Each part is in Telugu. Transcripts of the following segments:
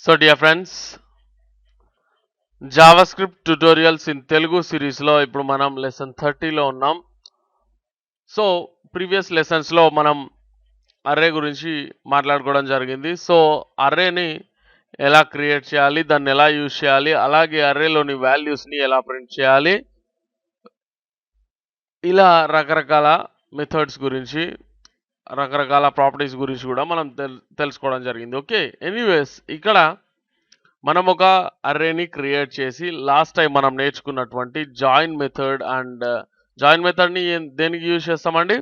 So dear friends, JavaScript tutorials in Telugu సిరీస్లో ఇప్పుడు మనం లెసన్ 30లో ఉన్నాం. సో ప్రీవియస్ లెసన్స్లో మనం అర్రే గురించి మాట్లాడుకోవడం జరిగింది. సో అర్రేని ఎలా క్రియేట్ చేయాలి, దాన్ని ఎలా యూజ్ చేయాలి, అలాగే అర్రేలోని వాల్యూస్ని ఎలా ప్రింట్ చేయాలి, ఇలా రకరకాల మెథడ్స్ గురించి, రకరకాల ప్రాపర్టీస్ గురించి కూడా మనం తెలుసుకోవడం జరిగింది. ఓకే, ఎనీవేస్ ఇక్కడ మనం ఒక అర్రేని క్రియేట్ చేసి లాస్ట్ టైం మనం నేర్చుకున్నటువంటి జాయిన్ మెథడ్ అండ్ జాయిన్ మెథడ్ని దేనికి యూజ్ చేస్తామండి?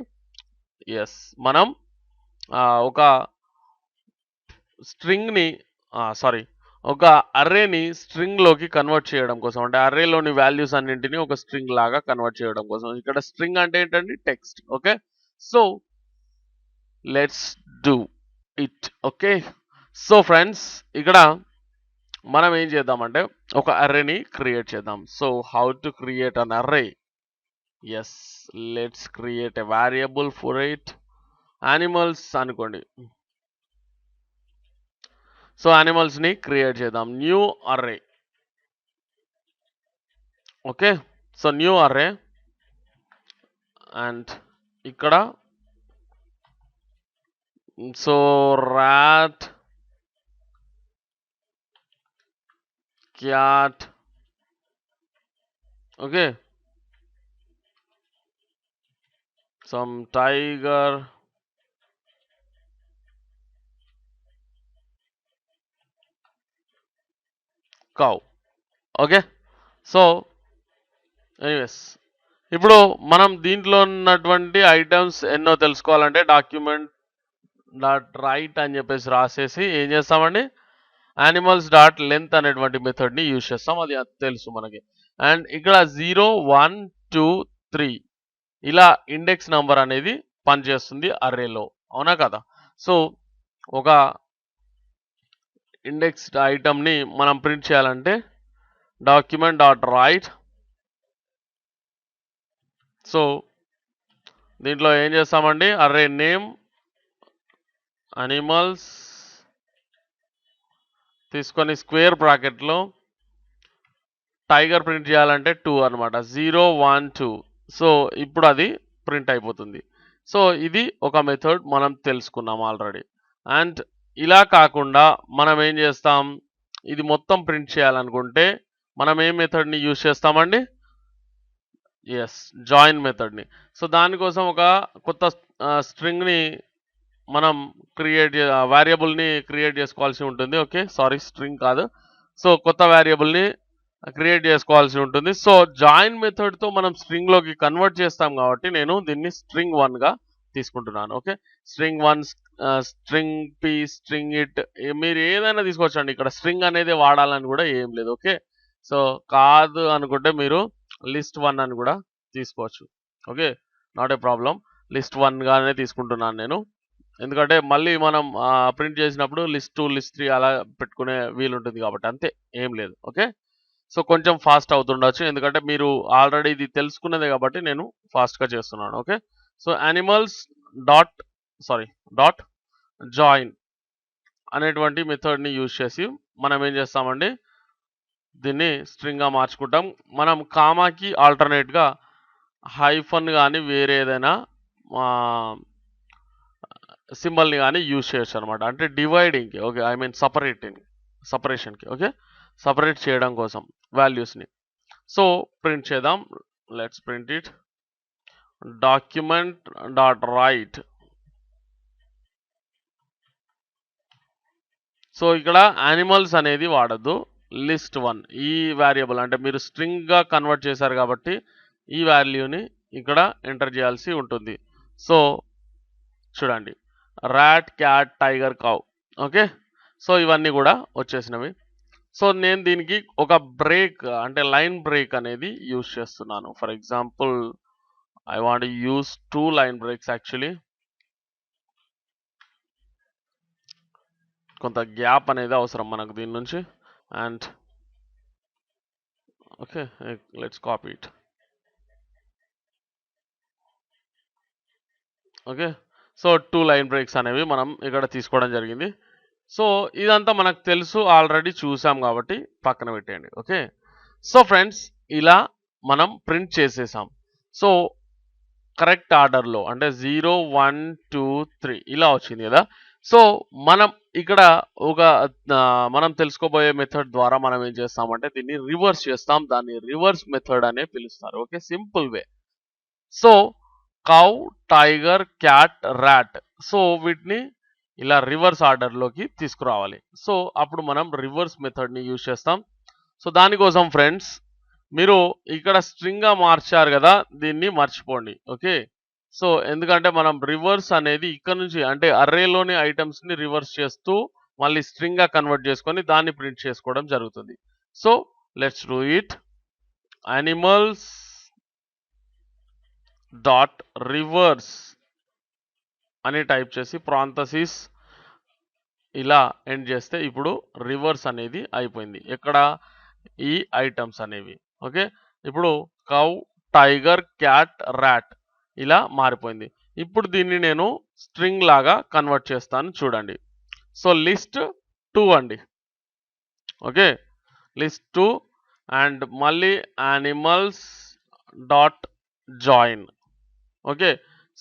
ఎస్, మనం ఒక స్ట్రింగ్ని ఒక అర్రేని స్ట్రింగ్లోకి కన్వర్ట్ చేయడం కోసం, అంటే అర్రేలోని వాల్యూస్ అన్నింటినీ ఒక స్ట్రింగ్ లాగా కన్వర్ట్ చేయడం కోసం. ఇక్కడ స్ట్రింగ్ అంటే ఏంటండి? Text. Okay, so let's do it. Okay, so friends, ఇక్కడ మనం ఏం చేద్దామంటే ఒక అర్రేని క్రియేట్ చేద్దాం. So how to create an array? Yes, let's create a variable for it. Animals అనుకోండి. సో యానిమల్స్ ని క్రియేట్ చేద్దాం. New array. Okay, so new array and ఇక్కడ so rat cat. Okay, some tiger, cow. Okay, so anyways ఇప్పుడు మనం దీంట్లో ఉన్నటువంటి ఐటమ్స్ ఎన్నో తెలుసుకోవాలంటే డాక్యుమెంట్ డాట్ రైట్ అని చెప్పేసి రాసేసి ఏం చేస్తామండి, యానిమల్స్ డాట్ లెంత్ అనేటువంటి మెథడ్ని యూజ్ చేస్తాం. అది తెలుసు మనకి. అండ్ ఇక్కడ 0, 1, 2, 3 ఇలా ఇండెక్స్ నంబర్ అనేది పనిచేస్తుంది అర్రేలో, అవునా కదా? సో ఒక ఇండెక్స్ ఐటమ్ని మనం ప్రింట్ చేయాలంటే డాక్యుమెంట్ డాట్ రైట్. సో దీంట్లో ఏం చేస్తామండి, అర్రే నేమ్ అనిమల్స్ తీసుకొని స్క్వేర్ బ్రాకెట్లో టైగర్ ప్రింట్ చేయాలంటే 2 అనమాట. 0, 1, 2. సో ఇప్పుడు అది ప్రింట్ అయిపోతుంది. సో ఇది ఒక మెథడ్ మనం తెలుసుకున్నాం ఆల్రెడీ. అండ్ ఇలా కాకుండా మనం ఏం చేస్తాం, ఇది మొత్తం ప్రింట్ చేయాలనుకుంటే మనం ఏ మెథడ్ని యూజ్ చేస్తామండి? ఎస్, జాయిన్ మెథడ్ని. సో దానికోసం ఒక కొత్త స్ట్రింగ్ని మనం వేరియబుల్ని క్రియేట్ చేసుకోవాల్సి ఉంటుంది. ఓకే, సారీ, స్ట్రింగ్ కాదు. సో కొత్త వేరియబుల్ని క్రియేట్ చేసుకోవాల్సి ఉంటుంది. సో జాయిన్ మెథడ్తో మనం స్ట్రింగ్లోకి కన్వర్ట్ చేస్తాం కాబట్టి నేను దీన్ని స్ట్రింగ్ 1గా తీసుకుంటున్నాను. Okay, string 1, string P, string it, మీరు ఏదైనా తీసుకోవచ్చండి. ఇక్కడ స్ట్రింగ్ అనేది వాడాలని కూడా ఏం లేదు. ఓకే, సో కాదు అనుకుంటే మీరు లిస్ట్ 1 అని కూడా తీసుకోవచ్చు. Okay, not a problem. List 1గానే తీసుకుంటున్నాను నేను, ఎందుకంటే మళ్ళీ మనం ప్రింట్ చేసినప్పుడు లిస్ట్ 2, లిస్ట్ 3 అలా పెట్టుకునే వీలు ఉంటుంది కాబట్టి, అంతే, ఏం లేదు. ఓకే, సో కొంచెం ఫాస్ట్ అవుతుండొచ్చు, ఎందుకంటే మీరు ఆల్రెడీ ఇది తెలుసుకున్నదే కాబట్టి నేను ఫాస్ట్గా చేస్తున్నాను. Okay, so animals dot join అనేటువంటి మెథడ్ని యూజ్ చేసి మనం ఏం చేస్తామండి, దీన్ని స్ట్రింగ్గా మార్చుకుంటాం. మనం కామాకి ఆల్టర్నేట్గా హైఫన్ కానీ వేరే ఏదైనా సింబల్ని కానీ యూజ్ చేయొచ్చు అనమాట. అంటే డివైడింగ్కి, ఓకే, ఐ మీన్ సపరేషన్కి. ఓకే, సపరేట్ చేయడం కోసం వాల్యూస్ని. సో ప్రింట్ చేద్దాం. Let's print it. Document dot write. So ఇక్కడ యానిమల్స్ అనేది వాడద్దు, లిస్ట్ 1 ఈ వేరియబుల్, అంటే మీరు స్ట్రింగ్గా కన్వర్ట్ చేశారు కాబట్టి ఈ వాల్యూని ఇక్కడ ఎంటర్ చేయాల్సి ఉంటుంది. సో చూడండి, rat, cat, tiger, cow. Okay, so ఇవన్నీ కూడా వచ్చేసినవి. సో నేను దీనికి ఒక బ్రేక్, అంటే లైన్ బ్రేక్ అనేది యూజ్ చేస్తున్నాను. For example I want use 2 line breaks. Actually కొంత గ్యాప్ అనేది అవసరం మనకు దీని నుంచి. And okay, let's copy it. Okay, so 2 line breaks అనేవి మనం ఇక్కడ తీసుకోవడం జరిగింది. సో ఇదంతా మనకు తెలుసు, ఆల్రెడీ చూసాం కాబట్టి పక్కన పెట్టేయండి. ఓకే, సో ఫ్రెండ్స్ ఇలా మనం ప్రింట్ చేసేసాం. సో కరెక్ట్ ఆర్డర్లో అంటే 0 1 2 3 ఇలా వచ్చింది కదా. సో మనం ఇక్కడ ఒక మనం తెలుసుకోబోయే మెథడ్ ద్వారా మనం ఏం చేస్తామంటే దీన్ని రివర్స్ చేస్తాం. దాన్ని రివర్స్ మెథడ్ అనే పిలుస్తారు. Okay, simple way. So cow, tiger, cat, rat, so వీటిని ఇలా రివర్స్ ఆర్డర్లోకి తీసుకురావాలి. సో అప్పుడు మనం రివర్స్ మెథడ్ని యూజ్ చేస్తాం. సో దానికోసం ఫ్రెండ్స్ మీరు ఇక్కడ స్ట్రింగ్గా మార్చారు కదా, దీన్ని మర్చిపోండి. ఓకే, సో ఎందుకంటే మనం రివర్స్ అనేది ఇక్కడ నుంచి అంటే అర్రేలోని ఐటమ్స్ని రివర్స్ చేస్తూ మళ్ళీ స్ట్రింగ్గా కన్వర్ట్ చేసుకొని దాన్ని ప్రింట్ చేసుకోవడం జరుగుతుంది. So let's do it. Animals dot reverse అని టైప్ చేసి ప్రాంథసిస్ ఇలా ఎండ్ చేస్తే ఇప్పుడు రివర్స్ అనేది అయిపోయింది. ఎక్కడ ఈ ఐటమ్స్ అనేవి. ఓకే, ఇప్పుడు కౌ, టైగర్, క్యాట్, ర్యాట్ ఇలా మారిపోయింది. ఇప్పుడు దీన్ని నేను స్ట్రింగ్ లాగా కన్వర్ట్ చేస్తాను చూడండి. సో లిస్ట్ 2 అండి. ఓకే, లిస్ట్ 2 అండ్ మళ్ళీ animals dot join. Okay,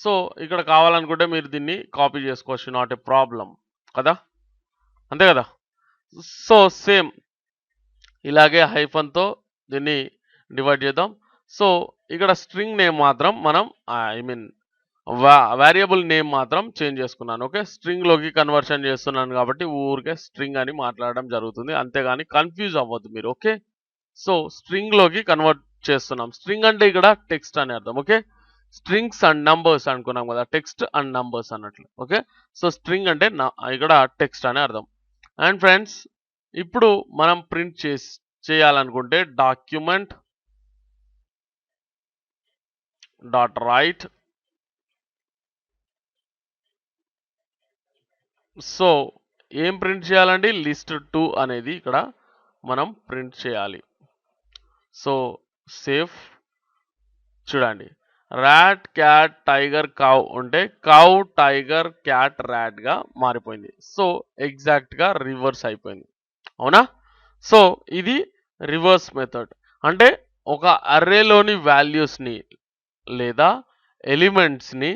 so ఇక్కడ కావాలనుకుంటే మీరు దీన్ని కాపీ చేసుకోవచ్చు, నాట్ ఏ ప్రాబ్లం కదా, అంతే కదా. సో సేమ్ ఇలాగే హైఫన్తో దీన్ని డివైడ్ చేద్దాం. సో ఇక్కడ స్ట్రింగ్ నేమ్ మాత్రం మనం ఐ మీన్ వేరియబుల్ నేమ్ మాత్రం చేంజ్ చేసుకున్నాను. ఓకే, స్ట్రింగ్లోకి కన్వర్షన్ చేస్తున్నాను కాబట్టి ఊరికే స్ట్రింగ్ అని మాట్లాడడం జరుగుతుంది, అంతేగాని కన్ఫ్యూజ్ అవ్వద్దు మీరు. ఓకే, సో స్ట్రింగ్లోకి కన్వర్ట్ చేస్తున్నాం. స్ట్రింగ్ అంటే ఇక్కడ టెక్స్ట్ అని అర్థం. ఓకే, స్ట్రింగ్స్ అండ్ నంబర్స్ అనుకున్నాం కదా, టెక్స్ట్ అండ్ నంబర్స్ అన్నట్లు. ఓకే, సో స్ట్రింగ్ అంటే ఇక్కడ టెక్స్ట్ అని అర్థం. అండ్ ఫ్రెండ్స్ ఇప్పుడు మనం ప్రింట్ చేయాలనుకుంటే డాక్యుమెంట్ డాట్ రైట్. సో ఏం ప్రింట్ చేయాలండి, లిస్ట్ 2 అనేది ఇక్కడ మనం ప్రింట్ చేయాలి. సో సేఫ్ చూడండి, ర్యాట్, క్యాట్, టైగర్, కౌ ఉంటే కౌ, టైగర్, క్యాట్, ర్యాట్ గా మారిపోయింది. సో ఎగ్జాక్ట్ గా రివర్స్ అయిపోయింది, అవునా. సో ఇది రివర్స్ మెథడ్. అంటే ఒక అర్రేలోని వాల్యూస్ని లేదా ఎలిమెంట్స్ని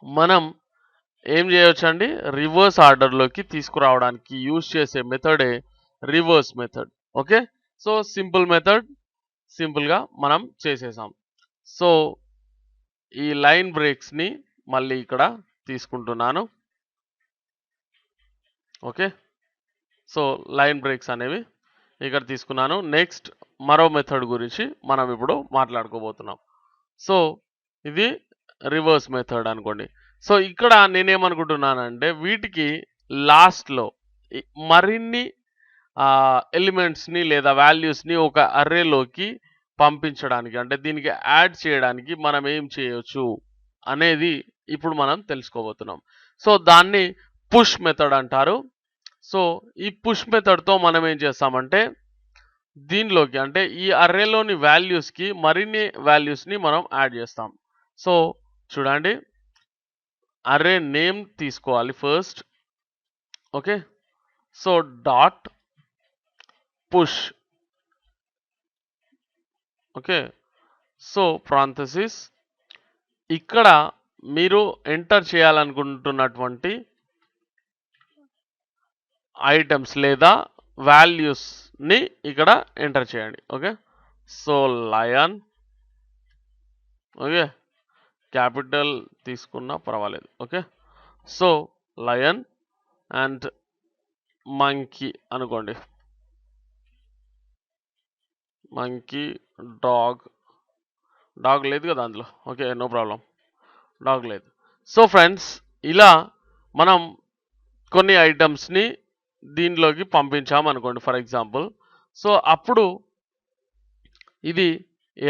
మనం ఏం చేయొచ్చండి, రివర్స్ ఆర్డర్లోకి తీసుకురావడానికి యూజ్ చేసే మెథడే reverse method. Okay, so simple method, సింపుల్గా మనం చేసేసాం. సో ఈ లైన్ బ్రేక్స్ని మళ్ళీ ఇక్కడ తీసుకుంటున్నాను. ఓకే, సో లైన్ బ్రేక్స్ అనేవి ఇక్కడ తీసుకున్నాను. నెక్స్ట్ మరో మెథడ్ గురించి మనం ఇప్పుడు మాట్లాడుకోబోతున్నాం. సో ఇది రివర్స్ మెథడ్ అనుకోండి. సో ఇక్కడ నేనేమనుకుంటున్నానంటే వీటికి లాస్ట్లో మరిన్ని ఎలిమెంట్స్ని లేదా వాల్యూస్ని ఒక అర్రేలోకి పంపించడానికి అంటే దీనికి యాడ్ చేయడానికి మనం ఏం చేయొచ్చు అనేది ఇప్పుడు మనం తెలుసుకోబోతున్నాం. సో దాన్ని పుష్ మెథడ్ అంటారు. సో ఈ పుష్ మెథడ్తో మనం ఏం చేస్తామంటే దీనిలోకి అంటే ఈ అర్రేలోని వాల్యూస్కి మరిన్ని వాల్యూస్ని మనం యాడ్ చేస్తాం. సో చూడండి, అర్రే నేమ్ తీసుకోవాలి first. Okay, so dot push. Okay, so parenthesis ఇక్కడ మీరు ఎంటర్ చేయాలనుకుంటున్నటువంటి ఐటమ్స్ లేదా వాల్యూస్ని ఇక్కడ ఎంటర్ చేయండి. Okay, so lion, okay capital తీసుకున్నా పర్వాలేదు. Okay, so lion and monkey అనుకోండి, మంకీ, డాగ్ లేదు కదా అందులో. ఓకే, నో ప్రాబ్లం, డాగ్ లేదు. సో ఫ్రెండ్స్ ఇలా మనం కొన్ని ఐటమ్స్ని దీనిలోకి పంపించాం అనుకోండి ఫర్ ఎగ్జాంపుల్. సో అప్పుడు ఇది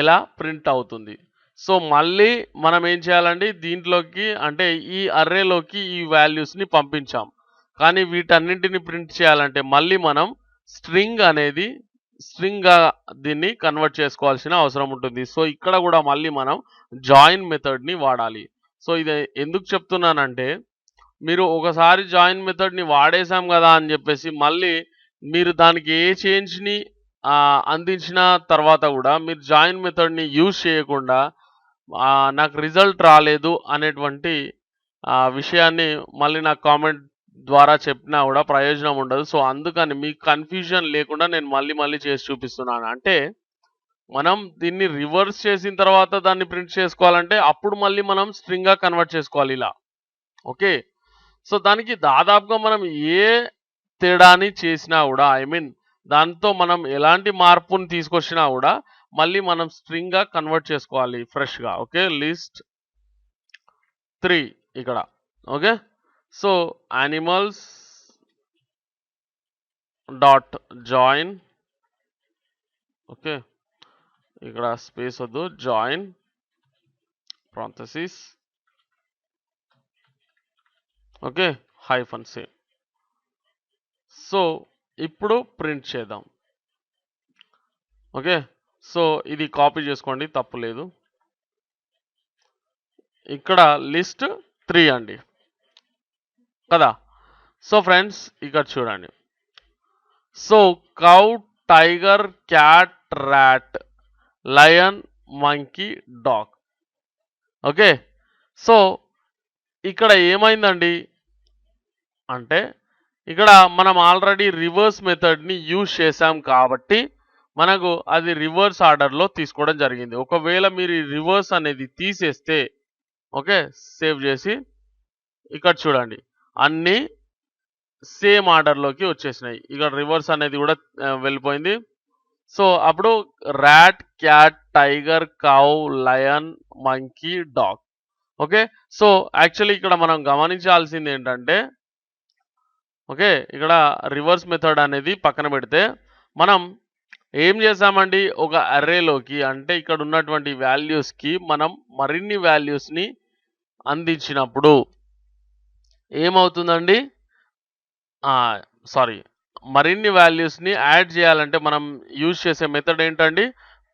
ఎలా ప్రింట్ అవుతుంది. సో మళ్ళీ మనం ఏం చేయాలండి, దీంట్లోకి అంటే ఈ అర్రేలోకి ఈ వాల్యూస్ని పంపించాం, కానీ వీటన్నింటిని ప్రింట్ చేయాలంటే మళ్ళీ మనం స్ట్రింగ్గా దీన్ని కన్వర్ట్ చేసుకోవాల్సిన అవసరం ఉంటుంది. సో ఇక్కడ కూడా మళ్ళీ మనం జాయిన్ మెథడ్ని వాడాలి. సో ఇది ఎందుకు చెప్తున్నానంటే మీరు ఒకసారి జాయిన్ మెథడ్ని వాడేసాం కదా అని చెప్పేసి మళ్ళీ మీరు దానికి ఏ చేంజ్ని అందించిన తర్వాత కూడా మీరు జాయిన్ మెథడ్ని యూజ్ చేయకుండా నాకు రిజల్ట్ రాలేదు అనేటువంటి విషయాన్ని మళ్ళీ నాకు కామెంట్ ద్వారా చెప్పినా కూడా ప్రయోజనం ఉండదు. సో అందుకని మీకు కన్ఫ్యూజన్ లేకుండా నేను మళ్ళీ చేసి చూపిస్తున్నాను. అంటే మనం దీన్ని రివర్స్ చేసిన తర్వాత దాన్ని ప్రింట్ చేసుకోవాలంటే అప్పుడు మళ్ళీ మనం స్ట్రింగ్గా కన్వర్ట్ చేసుకోవాలి ఇలా. ఓకే, సో దానికి దాదాపుగా మనం ఏ తేడాని చేసినా కూడా దాంతో మనం ఎలాంటి మార్పుని తీసుకొచ్చినా కూడా మళ్ళీ మనం స్ట్రింగ్గా కన్వర్ట్ చేసుకోవాలి ఫ్రెష్గా. ఓకే, లిస్ట్ 3 ఇక్కడ. Okay, so animals dot join, okay ఇక్కడ స్పేస్ వద్దు, join parenthesis, okay hyphen same. So ఇప్పుడు ప్రింట్ చేద్దాం. ఓకే, సో ఇది కాపీ చేసుకోండి, తప్పు లేదు. ఇక్కడ లిస్ట్ 3 అండి కదా. సో ఫ్రెండ్స్ ఇక్కడ చూడండి. So cow, tiger, cat, rat, lion, monkey, dog. Okay, so ఇక్కడ ఏమైందండి అంటే ఇక్కడ మనం ఆల్రెడీ రివర్స్ మెథడ్ని యూజ్ చేసాం కాబట్టి మనకు అది రివర్స్ ఆర్డర్లో తీసుకోవడం జరిగింది. ఒకవేళ మీరు రివర్స్ అనేది తీసేస్తే, ఓకే సేవ్ చేసి ఇక్కడ చూడండి అన్నీ సేమ్ ఆర్డర్లోకి వచ్చేసినాయి. ఇక్కడ రివర్స్ అనేది కూడా వెళ్ళిపోయింది. సో అప్పుడు rat, cat, tiger, cow, lion, monkey, dog. Okay, so actually ఇక్కడ మనం గమనించాల్సింది ఏంటంటే, ఓకే ఇక్కడ రివర్స్ మెథడ్ అనేది పక్కన పెడితే మనం ఏం చేసామండి, ఒక అర్రేలోకి అంటే ఇక్కడ ఉన్నటువంటి వాల్యూస్కి మనం మరిన్ని వాల్యూస్ని అందించినప్పుడు ఏమవుతుందండి, సారీ మరిన్ని వాల్యూస్ని యాడ్ చేయాలంటే మనం యూజ్ చేసే మెథడ్ ఏంటండి,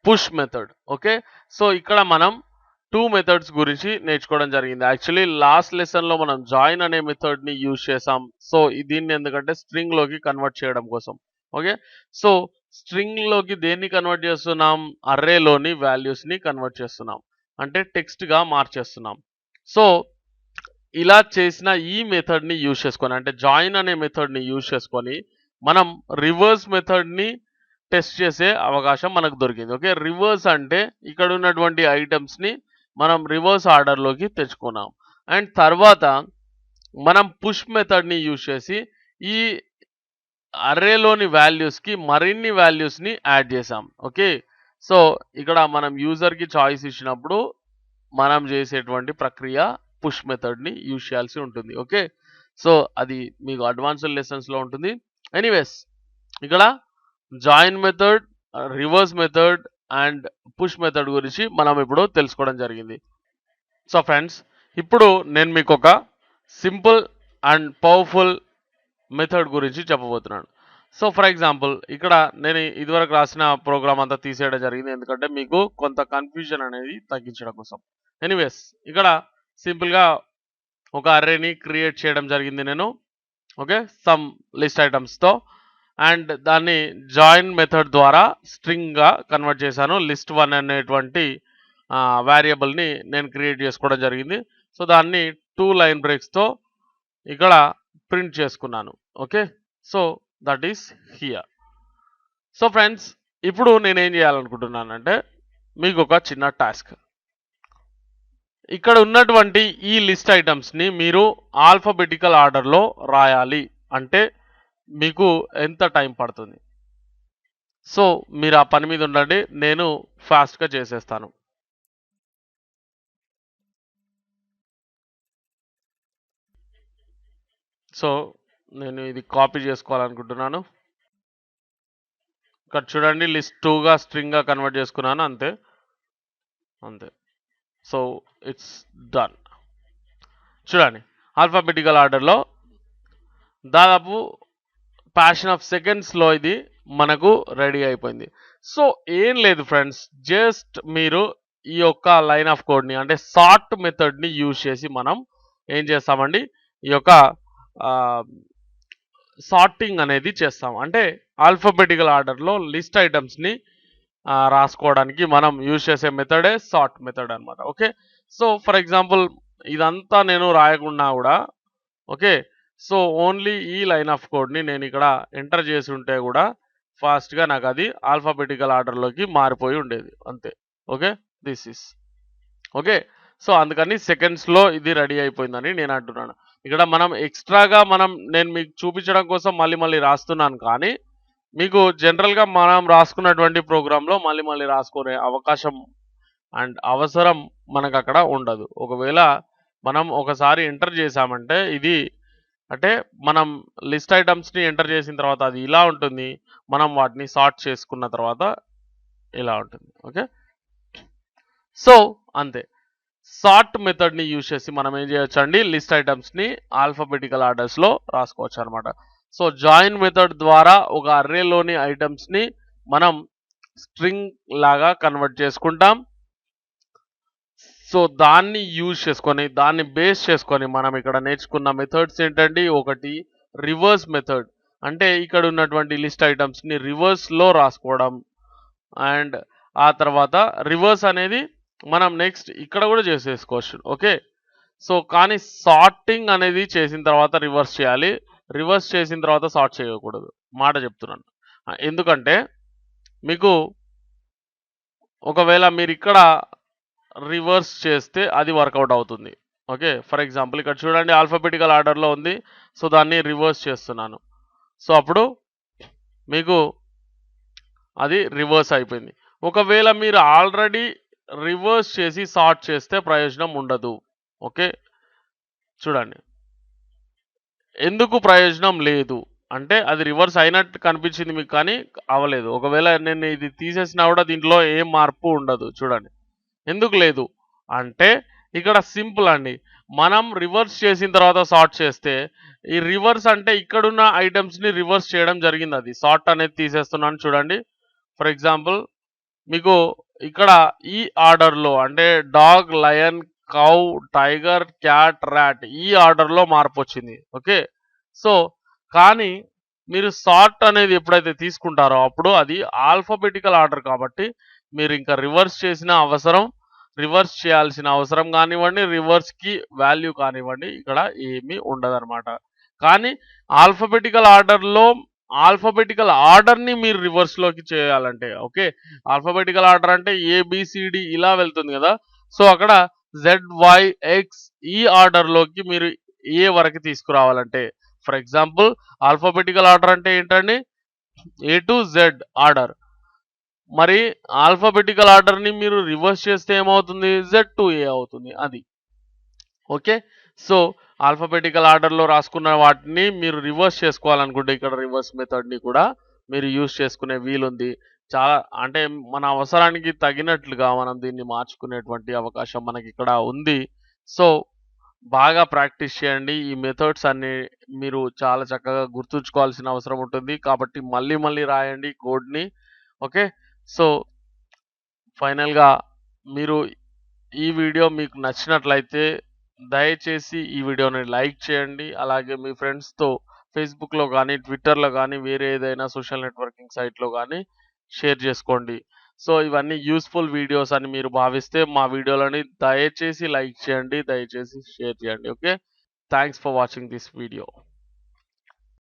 పుష్ మెథడ్. ఓకే, సో ఇక్కడ మనం 2 మెథడ్స్ గురించి నేర్చుకోవడం జరిగింది. యాక్చువల్లీ లాస్ట్ లెసన్లో మనం జాయిన్ అనే మెథడ్ని యూజ్ చేసాం. సో దీన్ని ఎందుకంటే స్ట్రింగ్లోకి కన్వర్ట్ చేయడం కోసం. ఓకే, సో స్ట్రింగ్లోకి దేన్ని కన్వర్ట్ చేస్తున్నాం, అర్రేలోని వాల్యూస్ని కన్వర్ట్ చేస్తున్నాం, అంటే టెక్స్ట్గా మార్చేస్తున్నాం. సో ఇలా చేసిన ఈ మెథడ్ని యూజ్ చేసుకొని అంటే జాయిన్ అనే మెథడ్ని యూజ్ చేసుకొని మనం రివర్స్ మెథడ్ని టెస్ట్ చేసే అవకాశం మనకు దొరికింది. ఓకే, రివర్స్ అంటే ఇక్కడ ఉన్నటువంటి ఐటమ్స్ని మనం రివర్స్ ఆర్డర్లోకి తెచ్చుకున్నాం. అండ్ తర్వాత మనం పుష్ మెథడ్ని యూజ్ చేసి ఈ అర్రేలోని వాల్యూస్కి మరిన్ని వాల్యూస్ని యాడ్ చేసాం. ఓకే, సో ఇక్కడ మనం యూజర్కి చాయిస్ ఇచ్చినప్పుడు మనం చేసేటువంటి ప్రక్రియ పుష్ మెథడ్ని యూజ్ చేయాల్సి ఉంటుంది. ఓకే, సో అది మీకు అడ్వాన్స్డ్ లెసన్స్లో ఉంటుంది. ఎనీవేస్ ఇక్కడ join method, reverse method and push method గురించి మనం ఇప్పుడు తెలుసుకోవడం జరిగింది. సో ఫ్రెండ్స్ ఇప్పుడు నేను మీకు ఒక సింపుల్ అండ్ పవర్ఫుల్ మెథడ్ గురించి చెప్పబోతున్నాను. సో ఫర్ ఎగ్జాంపుల్ ఇక్కడ నేను ఇదివరకు రాసిన ప్రోగ్రామ్ అంతా తీసేయడం జరిగింది, ఎందుకంటే మీకు కొంత కన్ఫ్యూజన్ అనేది తగ్గించడం కోసం. ఎనీవేస్ ఇక్కడ సింపుల్గా ఒక అర్రేని క్రియేట్ చేయడం జరిగింది నేను. ఓకే, సమ్ లిస్ట్ ఐటమ్స్తో అండ్ దాన్ని జాయిన్ మెథడ్ ద్వారా స్ట్రింగ్గా కన్వర్ట్ చేశాను. లిస్ట్ 1 అనేటువంటి వేరియబుల్ని నేను క్రియేట్ చేసుకోవడం జరిగింది. సో దాన్ని 2 లైన్ బ్రేక్స్తో ఇక్కడ ప్రింట్ చేసుకున్నాను. Okay, so that is here. So friends ఇప్పుడు నేనేం చేయాలనుకుంటున్నానంటే మీకు ఒక చిన్న టాస్క్. ఇక్కడ ఉన్నటువంటి ఈ లిస్ట్ ఐటమ్స్ని మీరు ఆల్ఫాబెటికల్ ఆర్డర్లో రాయాలి అంటే మీకు ఎంత టైం పడుతుంది? సో మీరు ఆ పని మీద ఉండండి, నేను ఫాస్ట్గా చేసేస్తాను. సో నేను ఇది కాపీ చేసుకోవాలనుకుంటున్నాను. ఇక్కడ చూడండి లిస్ట్ 2గా స్ట్రింగ్గా కన్వర్ట్ చేసుకున్నాను, అంతే. So it's done. చూడండి ఆల్ఫాబెటికల్ ఆర్డర్లో దాదాపు ఫ్యాషన్ ఆఫ్ సెకండ్స్లో ఇది మనకు రెడీ అయిపోయింది. సో ఏం లేదు ఫ్రెండ్స్, జస్ట్ మీరు ఈ యొక్క లైన్ ఆఫ్ కోడ్ని అంటే సార్ట్ మెథడ్ని యూజ్ చేసి మనం ఏం చేస్తామండి, ఈ యొక్క సార్టింగ్ అనేది చేస్తాం. అంటే ఆల్ఫాబెటికల్ ఆర్డర్లో లిస్ట్ ఐటమ్స్ని రాసుకోవడానికి మనం యూజ్ చేసే మెథడే సార్ట్ మెథడ్ అనమాట. ఓకే, సో ఫర్ ఎగ్జాంపుల్ ఇదంతా నేను రాయకుండా కూడా ఓకే, సో ఓన్లీ ఈ లైన్ ఆఫ్ కోడ్ని నేను ఇక్కడ ఎంటర్ చేసి ఉంటే కూడా ఫాస్ట్గా నాకు అది ఆల్ఫాబెటికల్ ఆర్డర్లోకి మారిపోయి ఉండేది అంతే. Okay, this is okay. So అందుకని సెకండ్స్లో ఇది రెడీ అయిపోయిందని నేను అంటున్నాను. ఇక్కడ మనం ఎక్స్ట్రాగా నేను మీకు చూపించడం కోసం మళ్ళీ రాస్తున్నాను, కానీ మీకు జనరల్గా మనం రాసుకున్నటువంటి ప్రోగ్రాంలో మళ్ళీ రాసుకునే అవకాశం అండ్ అవసరం మనకు అక్కడ ఉండదు. ఒకవేళ మనం ఒకసారి ఎంటర్ చేసామంటే ఇది అంటే మనం లిస్ట్ ఐటమ్స్ని ఎంటర్ చేసిన తర్వాత అది ఇలా ఉంటుంది, మనం వాటిని సార్ట్ చేసుకున్న తర్వాత ఇలా ఉంటుంది. ఓకే, సో అంతే. సార్ట్ మెథడ్ని యూజ్ చేసి మనం ఏం చేయొచ్చు అండి, లిస్ట్ ఐటమ్స్ని ఆల్ఫాబెటికల్ ఆర్డర్స్లో రాసుకోవచ్చు అనమాట. సో జాయిన్ మెథడ్ ద్వారా ఒక అర్రేలోని ఐటమ్స్ని మనం స్ట్రింగ్ లాగా కన్వర్ట్ చేసుకుంటాం. సో దాన్ని యూజ్ చేసుకొని దాన్ని బేస్ చేసుకొని మనం ఇక్కడ నేర్చుకున్న మెథడ్స్ ఏంటండి, ఒకటి రివర్స్ మెథడ్, అంటే ఇక్కడ ఉన్నటువంటి లిస్ట్ ఐటమ్స్ని రివర్స్లో రాసుకోవడం. అండ్ ఆ తర్వాత రివర్స్ అనేది మనం నెక్స్ట్ ఇక్కడ కూడా చేసేసుకోవచ్చు. ఓకే, సో కానీ సార్టింగ్ అనేది చేసిన తర్వాత రివర్స్ చేయాలి, రివర్స్ చేసిన తర్వాత సార్ట్ చేయకూడదు, మాట చెప్తున్నాను. ఎందుకంటే మీకు ఒకవేళ మీరు ఇక్కడ రివర్స్ చేస్తే అది వర్కౌట్ అవుతుంది. ఓకే, ఫర్ ఎగ్జాంపుల్ ఇక్కడ చూడండి ఆల్ఫాబెటికల్ ఆర్డర్లో ఉంది, సో దాన్ని రివర్స్ చేస్తున్నాను, సో అప్పుడు మీకు అది రివర్స్ అయిపోయింది. ఒకవేళ మీరు ఆల్రెడీ రివర్స్ చేసి సార్ట్ చేస్తే ప్రయోజనం ఉండదు. ఓకే, చూడండి ఎందుకు ప్రయోజనం లేదు అంటే అది రివర్స్ అయినట్టు కనిపించింది మీకు, కానీ అవ్వలేదు. ఒకవేళ నేను ఇది తీసేసినా కూడా దీంట్లో ఏం మార్పు ఉండదు. చూడండి ఎందుకు లేదు అంటే ఇక్కడ సింపుల్ అండి, మనం రివర్స్ చేసిన తర్వాత సార్ట్ చేస్తే ఈ రివర్స్ అంటే ఇక్కడున్న ఐటమ్స్ని రివర్స్ చేయడం జరిగింది, అది సార్ట్ అనేది తీసేస్తున్నాను. చూడండి ఫర్ ఎగ్జాంపుల్ మీకు ఇక్కడ ఈ ఆర్డర్లో అంటే dog, lion, cow, tiger, cat, rat ఈ ఆర్డర్లో మార్పు వచ్చింది. ఓకే, సో కానీ మీరు సార్ట్ అనేది ఎప్పుడైతే తీసుకుంటారో అప్పుడు అది ఆల్ఫాబెటికల్ ఆర్డర్ కాబట్టి మీరు ఇంకా రివర్స్ చేయాల్సిన అవసరం కానివ్వండి, రివర్స్కి వాల్యూ కానివ్వండి ఇక్కడ ఏమీ ఉండదన్నమాట. కానీ ఆల్ఫాబెటికల్ ఆర్డర్ని మీరు రివర్స్లోకి చేయాలంటే ఓకే, ఆల్ఫాబెటికల్ ఆర్డర్ అంటే ఏబిసిడి ఇలా వెళ్తుంది కదా, సో అక్కడ ZYX ఈ ఆర్డర్లోకి మీరు ఏ వరకు తీసుకురావాలంటే ఫర్ ఎగ్జాంపుల్ ఆల్ఫాబెటికల్ ఆర్డర్ అంటే ఏంటండి, A to Z ఆర్డర్, మరి ఆల్ఫాబెటికల్ ఆర్డర్ని మీరు రివర్స్ చేస్తే ఏమవుతుంది, Z to A అవుతుంది అది. ఓకే, సో ఆల్ఫాబెటికల్ ఆర్డర్లో రాసుకున్న వాటిని మీరు రివర్స్ చేసుకోవాలనుకుంటే ఇక్కడ రివర్స్ మెథడ్ని కూడా మీరు యూజ్ చేసుకునే వీలుంది. చాలా అంటే మన అవసరానికి తగినట్లుగా మనం దీన్ని మార్చుకునేటువంటి అవకాశం మనకి ఇక్కడ ఉంది. సో బాగా ప్రాక్టీస్ చేయండి, ఈ మెథడ్స్ అన్ని మీరు చాలా చక్కగా గుర్తుంచుకోవాల్సిన అవసరం ఉంటుంది, కాబట్టి మళ్ళీ రాయండి కోడ్ని. ఓకే, సో ఫైనల్గా మీరు ఈ వీడియో మీకు నచ్చినట్లయితే దయచేసి ఈ వీడియోని లైక్ చేయండి, అలాగే మీ ఫ్రెండ్స్తో ఫేస్బుక్లో కానీ ట్విట్టర్లో కానీ వేరే ఏదైనా సోషల్ నెట్వర్కింగ్ సైట్లో కానీ షేర్ చేసుకోండి. సో ఇవన్నీ యూస్ఫుల్ వీడియోస్ అని మీరు భావిస్తే మా వీడియోలని దయచేసి లైక్ చేయండి, దయచేసి షేర్ చేయండి. Okay, thanks for watching this video.